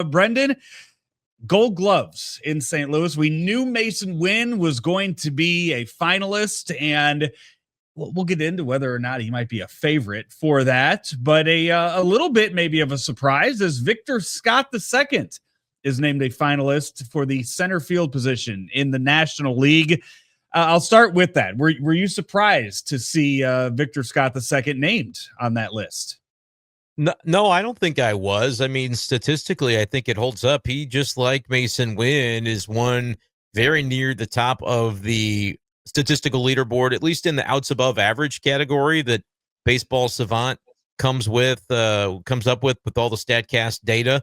Brendan, Gold Gloves in St. Louis. We knew Mason Wynn was going to be a finalist, and we'll get into whether or not he might be a favorite for that. But a little bit maybe of a surprise as Victor Scott II is named a finalist for the center field position in the National League. I'll start with that. Were you surprised to see Victor Scott II named on that list? No, I don't think I was. I mean, statistically, I think it holds up. He, just like Mason Wynn, is one very near the top of the statistical leaderboard, at least in the outs above average category that Baseball Savant comes up with all the StatCast data.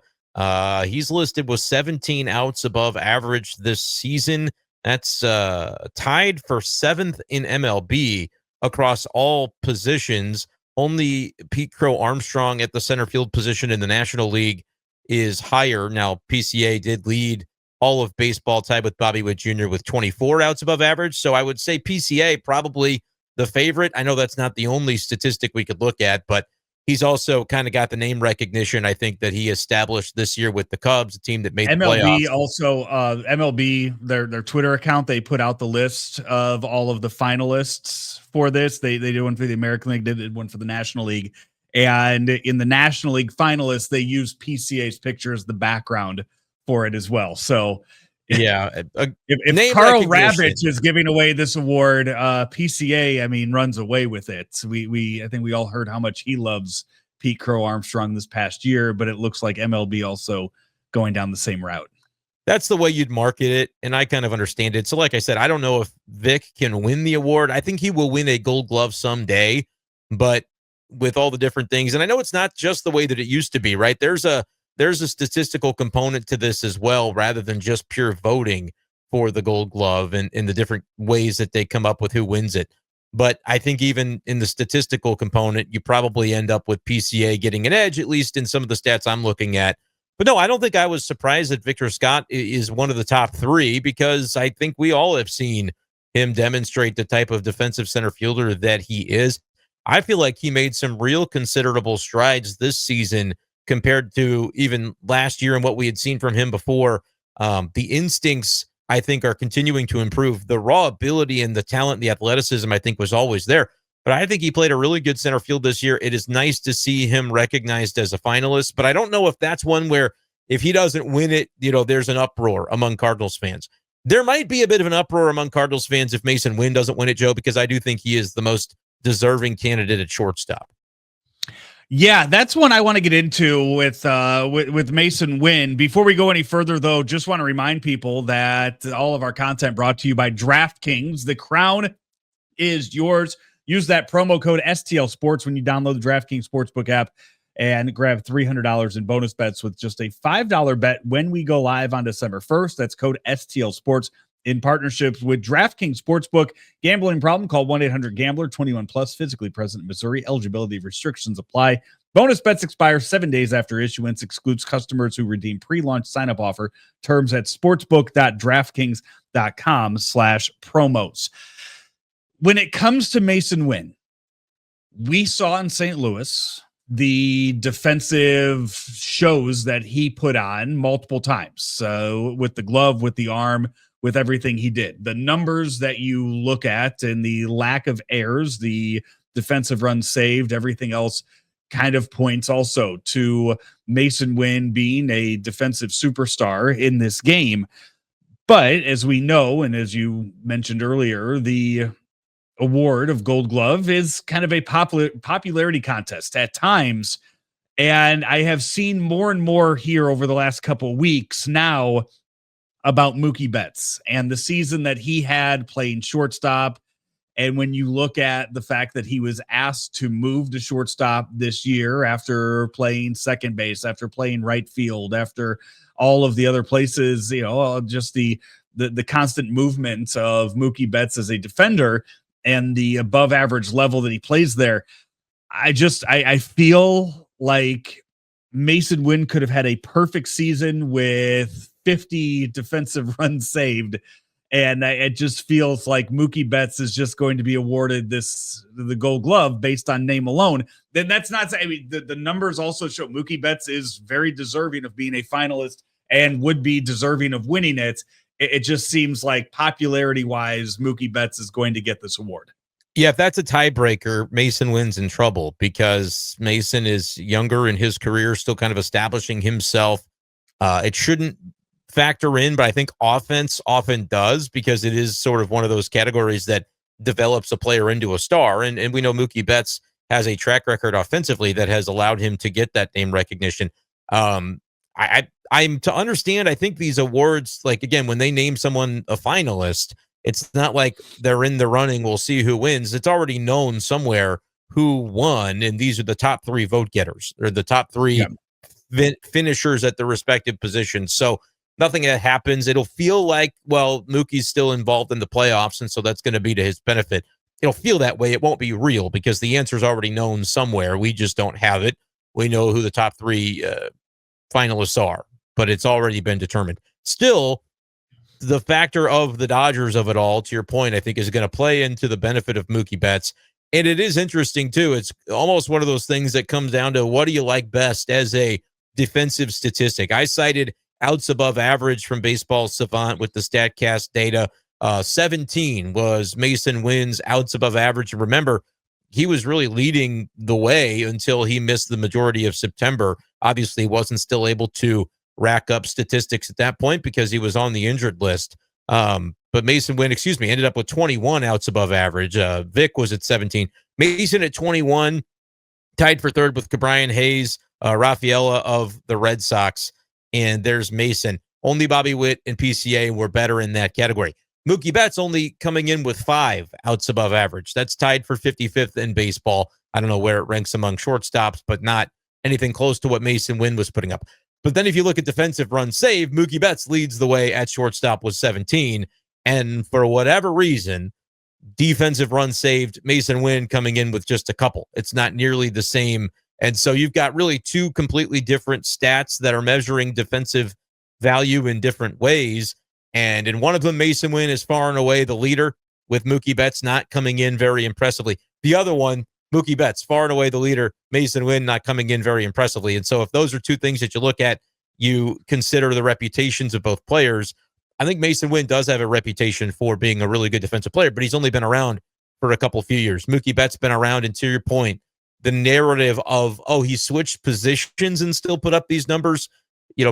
He's listed with 17 outs above average this season. That's tied for 7th in MLB across all positions. Only Pete Crow Armstrong at the center field position in the National League is higher. Now, PCA did lead all of baseball, tied with Bobby Witt Jr. with 24 outs above average. So I would say PCA probably the favorite. I know that's not the only statistic we could look at, but he's also kind of got the name recognition, I think, that he established this year with the Cubs, a team that made MLB the playoffs. also, MLB, their Twitter account, they put out the list of all of the finalists for this. They did one for the American League, they did one for the National League. And in the National League finalists, they used PCA's picture as the background for it as well. So yeah, if Carl Ravitch is giving away this award, PCA, I mean, runs away with it. I think we all heard how much he loves Pete Crow Armstrong this past year, but it looks like MLB also going down the same route. That's the way you'd market it, and I kind of understand it. So like I said, I don't know if Vic can win the award. I think he will win a Gold Glove someday, but with all the different things, and I know it's not just the way that it used to be, right? There's a statistical component to this as well, rather than just pure voting for the Gold Glove and in the different ways that they come up with who wins it. But I think even in the statistical component, you probably end up with PCA getting an edge, at least in some of the stats I'm looking at. But no, I don't think I was surprised that Victor Scott is one of the top three, because I think we all have seen him demonstrate the type of defensive center fielder that he is. I feel like he made some real considerable strides this season compared to even last year and what we had seen from him before. The instincts, I think, are continuing to improve. The raw ability and the talent, the athleticism, I think, was always there. But I think he played a really good center field this year. It is nice to see him recognized as a finalist, but I don't know if that's one where if he doesn't win it, there's an uproar among Cardinals fans. There might be a bit of an uproar among Cardinals fans if Mason Wynn doesn't win it, Joe, because I do think he is the most deserving candidate at shortstop. Yeah, that's one I want to get into with Mason Wynn. Before we go any further, though, just want to remind people that all of our content brought to you by DraftKings. The crown is yours. Use that promo code STL Sports when you download the DraftKings Sportsbook app and grab $300 in bonus bets with just a $5 bet when we go live on December 1st. That's code STL Sports in partnership with DraftKings Sportsbook. Gambling problem? Call 1-800-GAMBLER. 21 plus, physically present in Missouri. Eligibility restrictions apply. Bonus bets expire 7 days after issuance. Excludes customers who redeem pre-launch sign-up offer. Terms at sportsbook.draftkings.com/promos. When it comes to Mason Wynn, we saw in St. Louis the defensive shows that he put on multiple times. So with the glove, with the arm, with everything he did. The numbers that you look at and the lack of errors, the defensive runs saved, everything else kind of points also to Mason Wynn being a defensive superstar in this game. But as we know, and as you mentioned earlier, the award of Gold Glove is kind of a popularity contest at times. And I have seen more and more here over the last couple of weeks now about Mookie Betts and the season that he had playing shortstop. And when you look at the fact that he was asked to move to shortstop this year after playing second base, after playing right field, after all of the other places, just the constant movement of Mookie Betts as a defender and the above average level that he plays there. I feel like Mason Wynn could have had a perfect season with 50 defensive runs saved And it just feels like Mookie Betts is just going to be awarded the Gold Glove based on name alone. Then that's not. I mean, the numbers also show Mookie Betts is very deserving of being a finalist and would be deserving of winning it. It just seems like popularity wise, Mookie Betts is going to get this award. Yeah, if that's a tiebreaker, Mason Wynn's in trouble because Mason is younger in his career, still kind of establishing himself. It shouldn't factor in, but I think offense often does because it is sort of one of those categories that develops a player into a star. And we know Mookie Betts has a track record offensively that has allowed him to get that name recognition. I'm to understand, I think these awards, like, again, when they name someone a finalist, it's not like they're in the running. We'll see who wins. It's already known somewhere who won. And these are the top three vote getters or the top three finishers at the respective positions. So nothing that happens. It'll feel like, well, Mookie's still involved in the playoffs. And so that's going to be to his benefit. It'll feel that way. It won't be real because the answer is already known somewhere. We just don't have it. We know who the top three finalists are, but it's already been determined. Still, the factor of the Dodgers of it all, to your point, I think is going to play into the benefit of Mookie Betts. And it is interesting, too. It's almost one of those things that comes down to what do you like best as a defensive statistic. I cited outs above average from Baseball Savant with the StatCast data. 17 was Mason Wynn's outs above average. And remember, he was really leading the way until he missed the majority of September. Obviously, wasn't still able to rack up statistics at that point because he was on the injured list. But Mason Wynn, ended up with 21 outs above average. Vic was at 17. Mason at 21, tied for third with Cabrian Hayes, Rafaela of the Red Sox. And there's Mason. Only Bobby Witt and PCA were better in that category. Mookie Betts only coming in with 5 outs above average. That's tied for 55th in baseball. I don't know where it ranks among shortstops, but not anything close to what Mason Wynn was putting up. But then if you look at defensive runs saved, Mookie Betts leads the way at shortstop with 17. And for whatever reason, defensive runs saved, Mason Wynn coming in with just a couple. It's not nearly the same. And so you've got really two completely different stats that are measuring defensive value in different ways. And in one of them, Mason Wynn is far and away the leader, with Mookie Betts not coming in very impressively. The other one, Mookie Betts, far and away the leader, Mason Wynn not coming in very impressively. And so if those are two things that you look at, you consider the reputations of both players. I think Mason Wynn does have a reputation for being a really good defensive player, but he's only been around for a couple few years. Mookie Betts been around, and to your point, the narrative of, oh, he switched positions and still put up these numbers,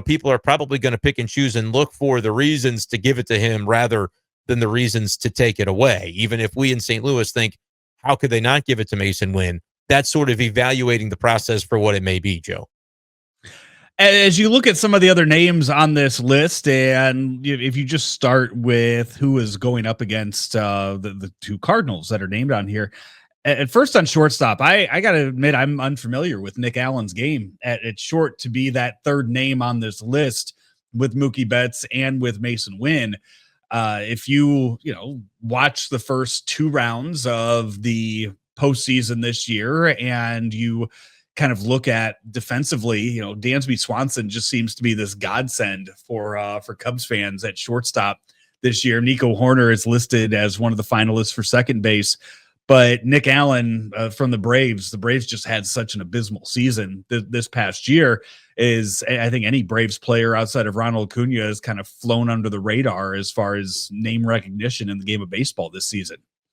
people are probably going to pick and choose and look for the reasons to give it to him rather than the reasons to take it away. Even if we in St. Louis think, how could they not give it to Mason Wynn? That's sort of evaluating the process for what it may be, Joe. As you look at some of the other names on this list, and if you just start with who is going up against the two Cardinals that are named on here, at first on shortstop, I got to admit I'm unfamiliar with Nick Allen's game at short to be that third name on this list with Mookie Betts and with Mason Wynn. If you watch the first 2 rounds of the postseason this year and you kind of look at defensively, Dansby Swanson just seems to be this godsend for Cubs fans at shortstop this year. Nico Horner is listed as one of the finalists for second base, but Nick Allen from the Braves just had such an abysmal season this past year. I think any Braves player outside of Ronald Acuna has kind of flown under the radar as far as name recognition in the game of baseball this season.